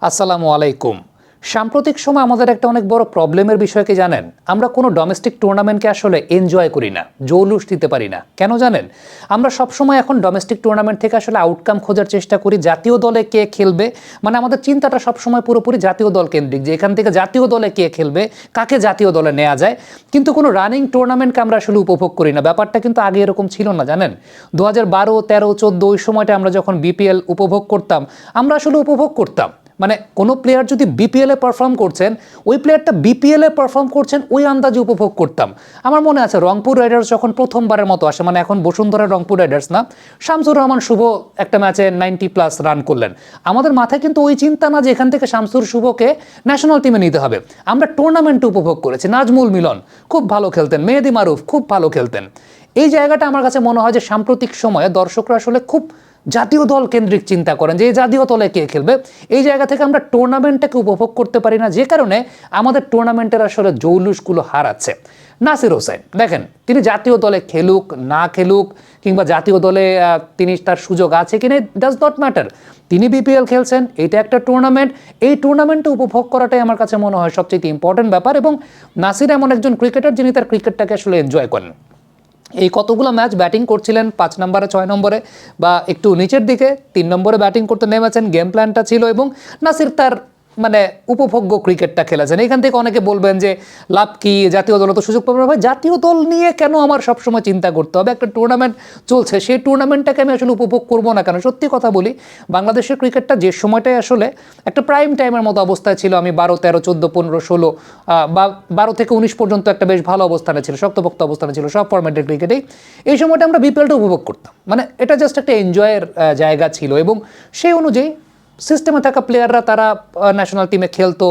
আসসালামু আলাইকুম। সাম্প্রতিক সময় আমাদের একটা অনেক বড় প্রবলেমের বিষয় কি জানেন? আমরা কোনো ডোমেস্টিক টুর্নামেন্টকে আসলে এনজয় করি না, জৌলুস দিতে পারি না। কেন জানেন? আমরা সবসময় এখন ডোমেস্টিক টুর্নামেন্ট থেকে আসলে আউটকাম খোঁজার চেষ্টা করি, জাতীয় দলে কে খেলবে। মানে আমাদের চিন্তাটা সবসময় পুরোপুরি জাতীয় দল কেন্দ্রিক, যে এখান থেকে জাতীয় দলে কে খেলবে, কাকে জাতীয় দলে নেওয়া যায়। কিন্তু কোনো রানিং টুর্নামেন্টকে আমরা আসলে উপভোগ করি না। ব্যাপারটা কিন্তু আগে এরকম ছিল না, জানেন? 2012, 13, 14 ওই সময়টা আমরা যখন বিপিএল উপভোগ করতাম, আমরা আসলে উপভোগ করতাম মানে কোনো প্লেয়ার যদি বিপিএলে পারফর্ম করছেন, ওই প্লেয়ারটা বিপিএলে পারফর্ম করছেন ওই আন্দাজে উপভোগ করতাম। আমার মনে আছে রংপুর রাইডার্স যখন প্রথমবারের মতো আসে, মানে এখন বসুন্ধরা রংপুর রাইডার্স না, শামসুর রহমান শুভ একটা ম্যাচে 90+ রান করলেন। আমাদের মাথায় কিন্তু ওই চিন্তা না যে এখান থেকে শামসুর শুভকে ন্যাশনাল টিমে নিতে হবে। আমরা টুর্নামেন্টে উপভোগ করেছি। নাজমুল মিলন খুব ভালো খেলতেন, মেহেদি মারুফ খুব ভালো খেলতেন। এই জায়গাটা আমার কাছে মনে হয় যে সাম্প্রতিক সময়ে দর্শকরা আসলে খুব জাতীয় দল কেন্দ্রিক চিন্তা করেন, যে এই জাতীয় দলে কে খেলবে। এই জায়গা থেকে আমরা টুর্নামেন্টটাকে উপভোগ করতে পারি না, যে কারণে আমাদের টুর্নামেন্টের আসলে জৌলুসগুলো হারাচ্ছে। নাসির হোসেন দেখেন, তিনি জাতীয় দলে খেলুক না খেলুক, কিংবা জাতীয় দলে তিনি তার সুযোগ আছে কিনা, ডাজ নট ম্যাটার। তিনি বিপিএল খেলছেন, এটা একটা টুর্নামেন্ট। এই টুর্নামেন্টে উপভোগ করাটাই আমার কাছে মনে হয় সবচেয়ে ইম্পর্টেন্ট ব্যাপার। এবং নাসির এমন একজন ক্রিকেটার যিনি তার ক্রিকেটটাকে আসলে এনজয় করেন। এই কতগুলো ম্যাচ ব্যাটিং করছিলেন 5 নম্বরে, 6 নম্বরে বা একটু নিচের দিকে, 3 নম্বরে ব্যাটিং করতে নেমেছেন, গেম প্ল্যানটা ছিল এবং নাসির তার মানে উপভোগ্য ক্রিকেটটা খেলেছেন। এখান থেকে অনেকে বলবেন যে লাভ কি, জাতীয় দল তো সুযোগ পাবে না। ভাই, জাতীয় দল নিয়ে কেন আমার সবসময় চিন্তা করতে হবে? একটা টুর্নামেন্ট চলছে, সেই টুর্নামেন্টটাকে আমি আসলে উপভোগ করবো না কেন? সত্যি কথা বলি, বাংলাদেশের ক্রিকেটটা যে সময়টাই আসলে একটা প্রাইম টাইমের মতো অবস্থায় ছিল, আমি 12, 13, 14, 15, 16 বা 12 থেকে 19 পর্যন্ত একটা বেশ ভালো অবস্থানে ছিল, শক্তপোক্ত অবস্থানে ছিল সব ফরম্যাটের ক্রিকেটেই। এই সময়টা আমরা বিপিএলটা উপভোগ করতাম, মানে এটা জাস্ট একটা এনজয়ের জায়গা ছিল। এবং সেই অনুযায়ী সিস্টেমে থাকা প্লেয়াররা তারা ন্যাশনাল টিমে খেলতো।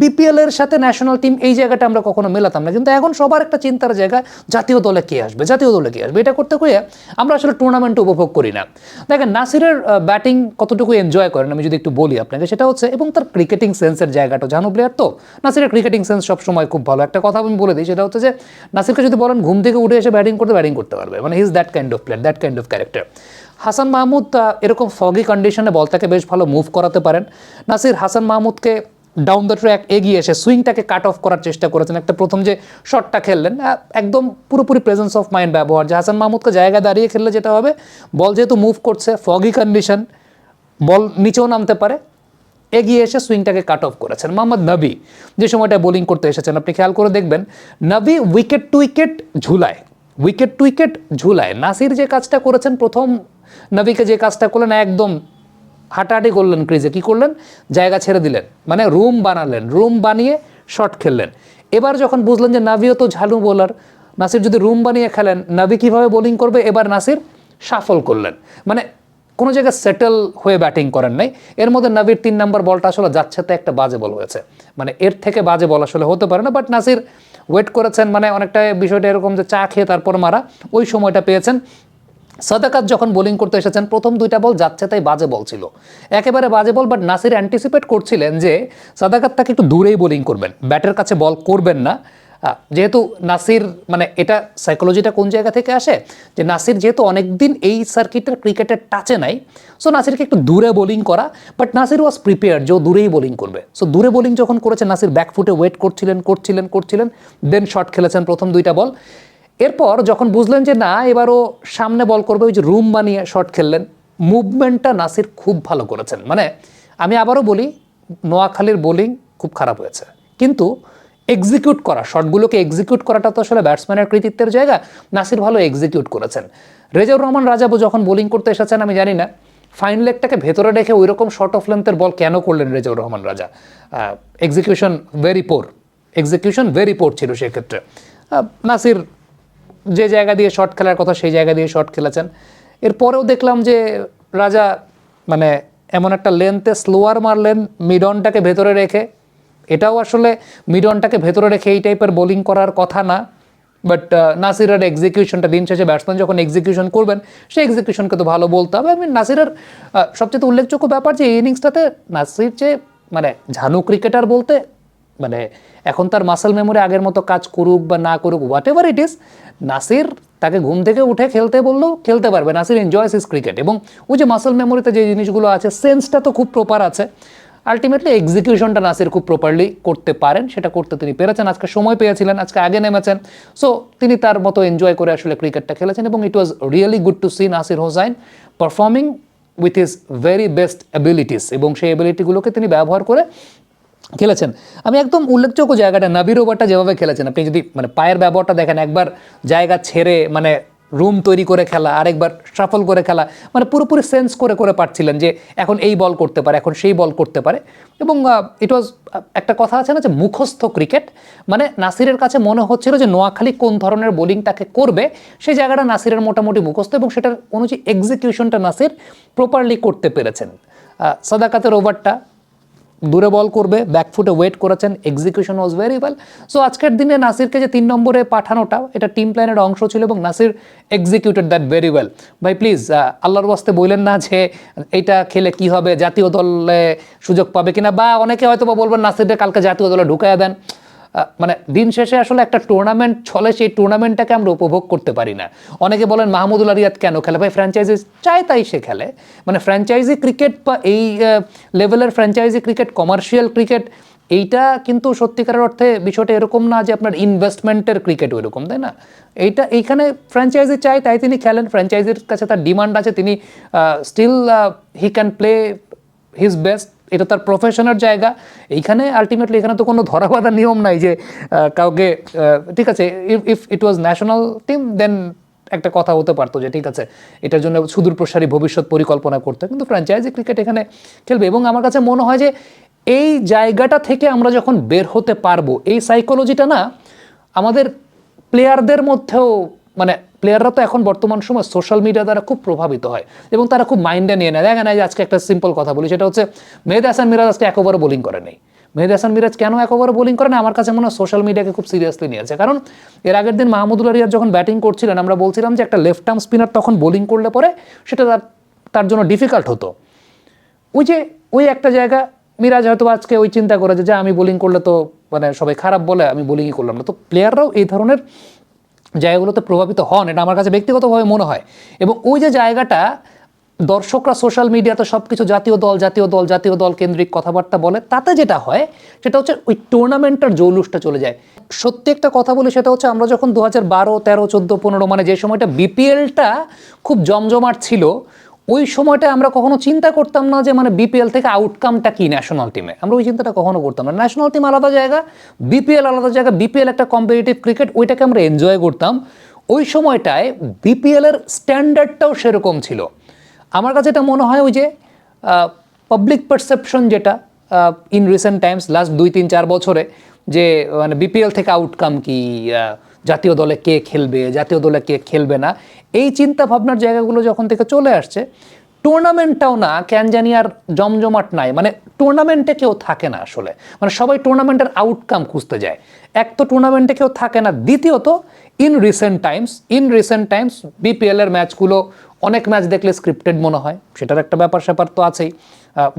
বিপিএলের সাথে ন্যাশনাল টিম এই জায়গাটা আমরা কখনো মেলাতাম না। কিন্তু এখন সবার একটা চিন্তার জায়গা, জাতীয় দলে কে আসবে, জাতীয় দলে কে আসবে। এটা করতে গিয়ে আমরা আসলে টুর্নামেন্ট উপভোগ করি না। দেখেন নাসিরের ব্যাটিং কতটুকু এনজয় করেন আমি যদি একটু বলি আপনাকে, সেটা হচ্ছে, এবং তার ক্রিকেটিং সেন্সের জায়গাটা, জানো প্লেয়ার তো, নাসিরের ক্রিকেটিং সেন্স সবসময় খুব ভালো। একটা কথা আমি বলে দিই, সেটা হচ্ছে যে নাসিরকে যদি বলেন ঘুম থেকে উঠে এসে ব্যাটিং করতে পারবে। মানে he is that kind of player, that kind of character. Hasan Mahmud এরকম ফগি কন্ডিশনে বলটাকে বেশ ভালো মুভ করাতে পারেন। নাসির হাসান মাহমুদকে ডাউন দ্য ট্র্যাক এগিয়ে এসে সুইংটাকে কাট অফ করার চেষ্টা করেছেন। একটা প্রথম যে শটটা খেললেন, একদম পুরোপুরি প্রেজেন্স অফ মাইন্ড ব্যবহার, যে হাসান মাহমুদকে জায়গায় দাঁড়িয়ে খেললে যেটা হবে, বল যেহেতু মুভ করছে, ফগি কন্ডিশন, বল নিচেও নামতে পারে, এগিয়ে এসে সুইংটাকে কাট অফ করেছেন। মোহাম্মদ নবী যে সময়টা বোলিং করতে এসেছেন, আপনি খেয়াল করে দেখবেন নবী উইকেট টু উইকেট ঝুলায়, উইকেট টু উইকেট ঝুলায়। নাসির যে কাজটা করেছেন, প্রথম নবীকে যে কাজটা করলেন, একদম হাঁটাহাঁটি করলেন ক্রিজে, কী করলেন, জায়গা ছেড়ে দিলেন, মানে রুম বানালেন, রুম বানিয়ে শট খেললেন। এবার যখন বুঝলেন যে নাভিও তো ঝালু বোলার, নাসির যদি রুম বানিয়ে খেলেন, নাভি কীভাবে বোলিং করবে, এবার নাসির শাফল করলেন। মানে কোনো জায়গায় সেটেল হয়ে ব্যাটিং করেন নাই। এর মধ্যে নাভির 3 নম্বর বলটা আসলে যাচ্ছে তো একটা বাজে বল হয়েছে, মানে এর থেকে বাজে বল আসলে হতে পারে না। বাট নাসির ওয়েট করেছেন, মানে অনেকটা বিষয়টা এরকম যে চা খেয়ে তারপর মারা, ওই সময়টা পেয়েছেন। সাদাকাত যখন বোলিং করতে এসেছেন, প্রথম 2টা বল যাচ্ছে তাই বাজে বল ছিল, একেবারে বাজে বল। বাট নাসির অ্যান্টিসিপেট করছিলেন যে সাদাকাত তাকে একটু দূরেই বোলিং করবেন, ব্যাটের কাছে বল করবেন না। যেহেতু নাসির, মানে এটা সাইকোলজিটা কোন জায়গা থেকে আসে, যে নাসির যেহেতু অনেকদিন এই সার্কিটের ক্রিকেটের টাচে নাই, সো নাসিরকে একটু দূরে বোলিং করা। বাট নাসির ওয়াজ প্রিপেয়ার যে ও দূরেই বোলিং করবে। সো দূরে বোলিং যখন করেছেন, নাসির ব্যাকফুটে ওয়েট করছিলেন, দেন শট খেলেছেন প্রথম 2টা বল। এরপর যখন বুঝলেন যে না, এবারও সামনে বল করবে, ওই যে রুম বানিয়ে শট খেললেন। মুভমেন্টটা নাসির খুব ভালো করেছেন। মানে আমি আবারও বলি, নোয়াখালীর বোলিং খুব খারাপ হয়েছে, কিন্তু এক্সিকিউট করা, শটগুলোকে এক্সিকিউট করাটা তো আসলে ব্যাটসম্যানের কৃতিত্বের জায়গা। নাসির ভালো এক্সিকিউট করেছেন। রেজাউর রহমান রাজা যখন বোলিং করতে এসেছেন, আমি জানি না ফাইন লেগটাকে ভেতরে রেখে ওই রকম শর্ট অফ লেন্থের বল কেন করলেন রেজাউর রহমান রাজা। এক্সিকিউশন ভেরি পোর ছিল সেক্ষেত্রে। নাসির যে জায়গা দিয়ে শট খেলার কথা সেই জায়গা দিয়ে শট খেলেছেন। এরপরেও দেখলাম যে রাজা মানে এমন একটা লেন্থে স্লোয়ার মারলেন মিড অনটাকে ভেতরে রেখে। এটাও আসলে মিড অনটাকে ভেতরে রেখে এই টাইপের বোলিং করার কথা না। বাট নাসিরের এক্সিকিউশনটা, দিন শেষে ব্যাটসম্যান যখন এক্সিকিউশন করবেন, সেই এক্সিকিউশনকে তো ভালো বলতে হবে। আমি নাসিরের সবচেয়ে উল্লেখযোগ্য ব্যাপার যে এই ইনিংসটাতে নাসির যে মানে ঝানু ক্রিকেটার বলতে, মানে এখন তার মাসেল মেমোরি আগের মতো কাজ করুক বা না করুক, what ever it is, Nasir তাকে ঘুম থেকে উঠে খেলতে বললেও খেলতে পারবে। Nasir enjoys his cricket. এবং ওই যে মাসেল মেমোরিতে যে জিনিসগুলো আছে, সেন্সটা তো খুব প্রপার আছে। আলটিমেটলি এক্সিকিউশনটা নাসির খুব প্রপারলি করতে পারেন, সেটা করতে তিনি পেরেছেন, আজকে সময় পেয়েছিলেন, আজকে আগে নেমেছেন, সো তিনি তার মতো এনজয় করে আসলে ক্রিকেটটা খেলেছেন এবং it was really good to see Nasir Hossain performing with his very best abilities এবং সেই অ্যাবিলিটিগুলোকে তিনি ব্যবহার করে খেলেছেন। আমি একদম উল্লেখযোগ্য জায়গাটা নাবির ওভারটা যেভাবে খেলেছেন, আপনি যদি মানে পায়ের ব্যবহারটা দেখেন, একবার জায়গা ছেড়ে মানে রুম তৈরি করে খেলা, আরেকবার শাফল করে খেলা, মানে পুরোপুরি সেন্স করে করে পারছিলেন যে এখন এই বল করতে পারে, এখন সেই বল করতে পারে এবং ইট ওয়াজ একটা কথা আছে না যে মুখস্থ ক্রিকেট, মানে নাসিরের কাছে মনে হচ্ছিল যে নোয়াখালী কোন ধরনের বোলিং তাকে করবে সেই জায়গাটা নাসিরের মোটামুটি মুখস্থ এবং সেটার অনুযায়ী এক্সিকিউশনটা নাসির প্রপারলি করতে পেরেছেন। সাদাকাতের ওভারটা দূরে বল করবে, ব্যাকফুটে ওয়েট করেছেন, execution was very well. So আজকের দিনে নাসিরকে যে 3 নম্বরে পাঠানোটা এটা টিম প্ল্যানের অংশ ছিল এবং Nasir executed that very well. ভাই প্লিজ আল্লাহর ওয়াস্তে বললেন না যে এইটা খেলে কি হবে, জাতীয় দলে সুযোগ পাবে কিনা, বা অনেকে হয়তো বা বলবেন নাসিরকে কালকে জাতীয় দলে ঢুকাইয়া দেন। মানে দিন শেষে আসলে একটা টুর্নামেন্ট চলে, সেই টুর্নামেন্টটাকে আমরা উপভোগ করতে পারি না। অনেকে বলেন মাহমুদুল্লাহ রিয়াদ কেন খেলে, ভাই ফ্র্যাঞ্চাইজি চায় তাই সে খেলে। মানে ফ্র্যাঞ্চাইজি ক্রিকেট বা এই লেভেলের ফ্র্যাঞ্চাইজি ক্রিকেট, কমার্শিয়াল ক্রিকেট, এইটা কিন্তু সত্যিকারের অর্থে বিষয়টা এরকম না যে আপনার ইনভেস্টমেন্টের ক্রিকেট ওইরকম, তাই না? এইখানে ফ্র্যাঞ্চাইজি চায় তাই তিনি খেলেন, ফ্র্যাঞ্চাইজির কাছে তার ডিমান্ড আছে, তিনি still he can play his best, এটা তার প্রফেশনের জায়গা। এইখানে আলটিমেটলি এখানে তো কোনো ধরা বাঁধা নিয়ম নাই যে কাউকে, ঠিক আছে if it was national team then একটা কথা হতে পারতো যে ঠিক আছে এটার জন্য সুদূর প্রসারী ভবিষ্যৎ পরিকল্পনা করতে, কিন্তু ফ্র্যাঞ্চাইজি ক্রিকেট এখানে খেলবে এবং আমার কাছে মনে হয় যে এই জায়গাটা থেকে আমরা যখন বের হতে পারবো, এই সাইকোলজিটা না আমাদের প্লেয়ারদের মধ্যেও, মানে প্লেয়াররা তো এখন বর্তমান সময় সোশ্যাল মিডিয়া দ্বারা খুব প্রভাবিত হয় এবং তারা খুব মাইন্ডে নিয়ে নেয়। দেখেন যে আজকে একটা সিম্পল কথা বলি, সেটা হচ্ছে মেহেদী হাসান মিরাজ আজকে এক ওভারও বোলিং করে নেই। মেহেদী হাসান মিরাজ কেন এক ওভারও বোলিং করে না? আমার কাছে মনে হয় সোশ্যাল মিডিয়াকে খুব সিরিয়াসলি নিয়েছে, কারণ এর আগের দিন মাহমুদুল্লাহ রিয়াদ যখন ব্যাটিং করছিলেন আমরা বলছিলাম যে একটা লেফট আর্ম স্পিনার তখন বোলিং করলে পরে সেটা তার জন্য ডিফিকাল্ট হতো। ওই একটা জায়গা মিরাজ হয়তো আজকে ওই চিন্তা করেছে যে আমি বোলিং করলে তো মানে সবাই খারাপ বলে, আমি বোলিংই করলাম না। তো প্লেয়াররাও এই ধরনের জায়গাগুলোতে প্রভাবিত হন, এটা আমার কাছে ব্যক্তিগতভাবে মনে হয়। এবং ওই যে জায়গাটা দর্শকরা সোশ্যাল মিডিয়াতে সব কিছু জাতীয় দল জাতীয় দল জাতীয় দল কেন্দ্রিক কথাবার্তা বলে, তাতে যেটা হয় সেটা হচ্ছে ওই টুর্নামেন্টের জৌলুসটা চলে যায়। সত্যি একটা কথা বলি, সেটা হচ্ছে আমরা যখন 2012, 13, 14, 15 মানে যে সময়টা বিপিএলটা খুব জমজমাট ছিল, ওই সময়টা আমরা কখনো চিন্তা করতাম না যে মানে বিপিএল থেকে আউটকামটা কি ন্যাশনাল টিমে, আমরা ওই চিন্তাটা কখনো করতাম না। ন্যাশনাল টিম আলাদা জায়গা, বিপিএল আলাদা জায়গা, বিপিএল একটা কম্পিটিটিভ ক্রিকেট, ওইটাকে আমরা এনজয় করতাম। ওই সময়টায় বিপিএলের স্ট্যান্ডার্ডটাও সেরকম ছিল। আমার কাছে এটা মনে হয় ওই যে পাবলিক পারসেপশন যেটা ইন রিসেন্ট টাইমস লাস্ট 2, 3, 4 বছরে, যে মানে বিপিএল থেকে আউটকাম কি, জাতীয় দলে কে খেলবে, জাতীয় দলে কে খেলবে না, এই চিন্তা ভাবনার জায়গাগুলো যখন থেকে চলে আসছে, টুর্নামেন্টটাও না কেন জানি আর জমজমাট নাই, মানে টুর্নামেন্টে কেউ থাকে না আসলে, মানে সবাই টুর্নামেন্টের আউটকাম খুঁজতে যায়। এক তো টুর্নামেন্টে কেউ থাকে না, দ্বিতীয়ত ইন রিসেন্ট টাইমস বিপিএলের ম্যাচগুলো অনেক ম্যাচ দেখলে স্ক্রিপ্টেড মনে হয়, সেটার একটা ব্যাপার স্যাপার তো আছেই,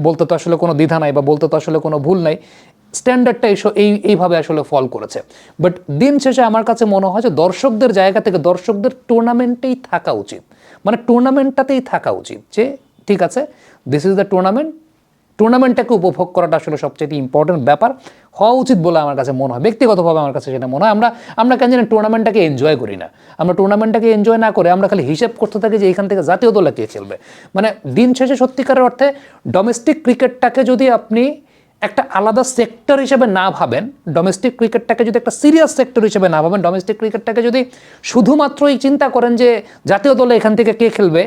বলতে তো আসলে কোনো দ্বিধা নাই বা বলতে তো আসলে কোনো ভুল নাই। স্ট্যান্ডার্ডটা এইভাবে আসলে ফল করেছে। বাট দিন শেষে আমার কাছে মনে হয় যে দর্শকদের জায়গা থেকে দর্শকদের টুর্নামেন্টেই থাকা উচিত, মানে টুর্নামেন্টটাতেই থাকা উচিত, যে ঠিক আছে দিস ইজ দ্য টুর্নামেন্টটাকে উপভোগ করাটা আসলে সবচেয়ে ইম্পর্টেন্ট ব্যাপার হওয়া উচিত বলে আমার কাছে মনে হয়। ব্যক্তিগতভাবে আমার কাছে সেটা মনে হয়। আমরা কেন জানি টুর্নামেন্টটাকে এনজয় করি না, আমরা টুর্নামেন্টটাকে এনজয় না করে আমরা খালি হিসেব করতে থাকি যে এইখান থেকে জাতীয় দলে কে খেলবে। মানে দিন শেষে সত্যিকারের অর্থে ডোমেস্টিক ক্রিকেটটাকে যদি আপনি একটা আলাদা সেক্টর হিসেবে না ভাবেন, ডোমেস্টিক ক্রিকেটটাকে যদি একটা সিরিয়াস সেক্টর হিসেবে না ভাবেন, ডোমেস্টিক ক্রিকেটটাকে যদি শুধুমাত্রই চিন্তা করেন যে জাতীয় দলে এখান থেকে কে খেলবে,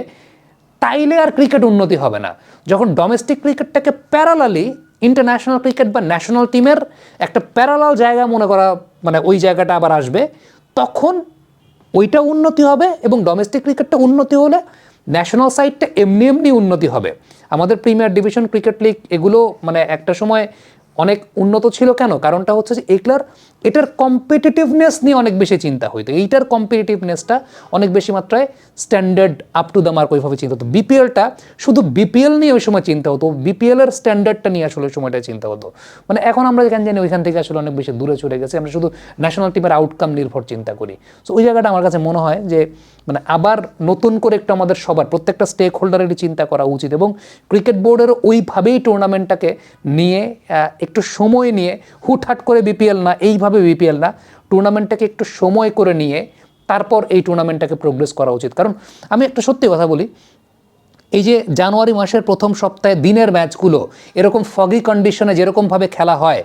তাইলে আর ক্রিকেট উন্নতি হবে না। যখন ডোমেস্টিক ক্রিকেটটাকে প্যারালালি ইন্টারন্যাশনাল ক্রিকেট বা ন্যাশনাল টিমের একটা প্যারালাল জায়গা মনে করা, মানে ওই জায়গাটা আবার আসবে, তখন ওইটা উন্নতি হবে এবং ডোমেস্টিক ক্রিকেটটা উন্নতি হলে ন্যাশনাল সাইডটা এমনি উন্নতি হবে। আমাদের প্রিমিয়ার ডিভিশন ক্রিকেট লিগ এগুলো মানে একটা সময় অনেক উন্নত ছিল কেন? কারণটা হচ্ছে যে এটার কম্পিটিটিভনেস নিয়ে অনেক বেশি চিন্তা হইতো, এইটার কম্পিটিটিভনেসটা অনেক বেশি মাত্রায় standard up to the mark ওইভাবে চিন্তা হতো। বিপিএলটা শুধু বিপিএল নিয়ে ওই সময় চিন্তা হতো, বিপিএলের স্ট্যান্ডার্ডটা নিয়ে আসলে ওই সময়টা চিন্তা হতো। মানে এখন আমরা যেখানে জানি ওইখান থেকে আসলে অনেক বেশি দূরে চলে গেছে, আমরা শুধু ন্যাশনাল টিমের আউটকাম নির্ভর চিন্তা করি। সো ওই জায়গাটা আমার কাছে মনে হয় যে মানে আবার নতুন করে একটু আমাদের সবার প্রত্যেকটা স্টেক হোল্ডারেরই চিন্তা করা উচিত, এবং ক্রিকেট বোর্ডেরও ওইভাবেই টুর্নামেন্টটাকে নিয়ে একটু সময় নিয়ে হুটহাট করে বিপিএল না, এইভাবে বিপিএল না, টুর্নামেন্টটাকে একটু সময় করে নিয়ে তারপর এই টুর্নামেন্টটাকে প্রোগ্রেস করা উচিত। কারণ আমি একটা সত্যি কথা বলি, এই যে জানুয়ারি মাসের প্রথম সপ্তাহে দিনের ম্যাচগুলো এরকম ফগি কন্ডিশনে যেরকমভাবে খেলা হয়,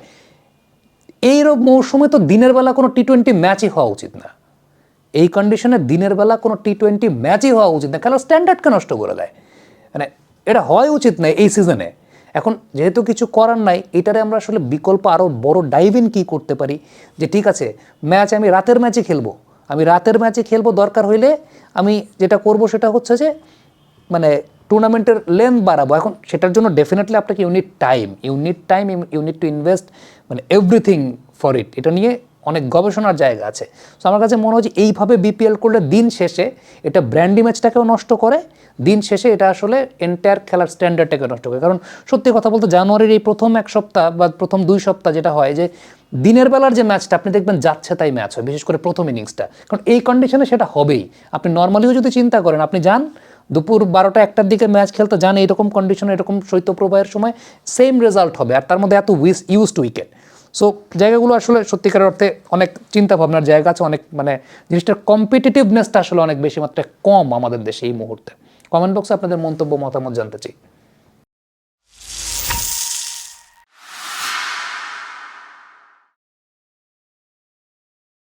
এই মৌসুমে তো দিনের বেলা কোনো টি-20 ম্যাচই হওয়া উচিত না। এই কন্ডিশনে দিনের বেলা কোনো টি-20 ম্যাচই হওয়া উচিত না, খেলার স্ট্যান্ডার্ডকে নষ্ট করে দেয়। মানে এটা হওয়াই উচিত না এই সিজনে। এখন যেহেতু কিছু করার নাই, এটারে আমরা আসলে বিকল্প আরও বড় ডাইভ ইন কী করতে পারি, যে ঠিক আছে ম্যাচ আমি রাতের ম্যাচে খেলবো, দরকার হইলে আমি যেটা করব সেটা হচ্ছে যে মানে টুর্নামেন্টের লেন্থ বাড়াবো। এখন সেটার জন্য ডেফিনেটলি আপনাকে unit time, unit to invest মানে এভরিথিং ফর ইট। এটা নিয়ে অনেক গবেষণার জায়গা আছে। সো আমার কাছে মনে হয় যে এইভাবে বিপিএল করলে দিন শেষে এটা ব্র্যান্ড ইমেজটাকেও নষ্ট করে, দিন শেষে এটা আসলে এন্টায়ার খেলার স্ট্যান্ডার্ডটাকে নষ্ট করে। কারণ সত্যি কথা বলতে জানুয়ারির এই প্রথম এক সপ্তাহ বা প্রথম 2 সপ্তাহ যেটা হয় যে দিনের বেলার যে ম্যাচটা আপনি দেখবেন যাচ্ছে তাই ম্যাচ হয়, বিশেষ করে প্রথম ইনিংসটা। কারণ এই কন্ডিশনে সেটা হবেই। আপনি নর্মালিও যদি চিন্তা করেন, আপনি যান দুপুর 12টা-1টার দিকে ম্যাচ খেলতে যান, এইরকম কন্ডিশনে এরকম শৈত্যপ্রবাহের সময় সেম রেজাল্ট হবে, আর তার মধ্যে এত ইউজড উইকেট। সো জায়গাগুলো আসলে সত্যিকারের অর্থে অনেক চিন্তা ভাবনার জায়গা আছে, অনেক মানে জিনিসটার কম্পিটিটিভনেসটা আসলে অনেক বেশি মাত্রায় কম আমাদের দেশে এই মুহূর্তে। কমেন্ট বক্সে আপনাদের মন্তব্য মতামত জানতে চাই।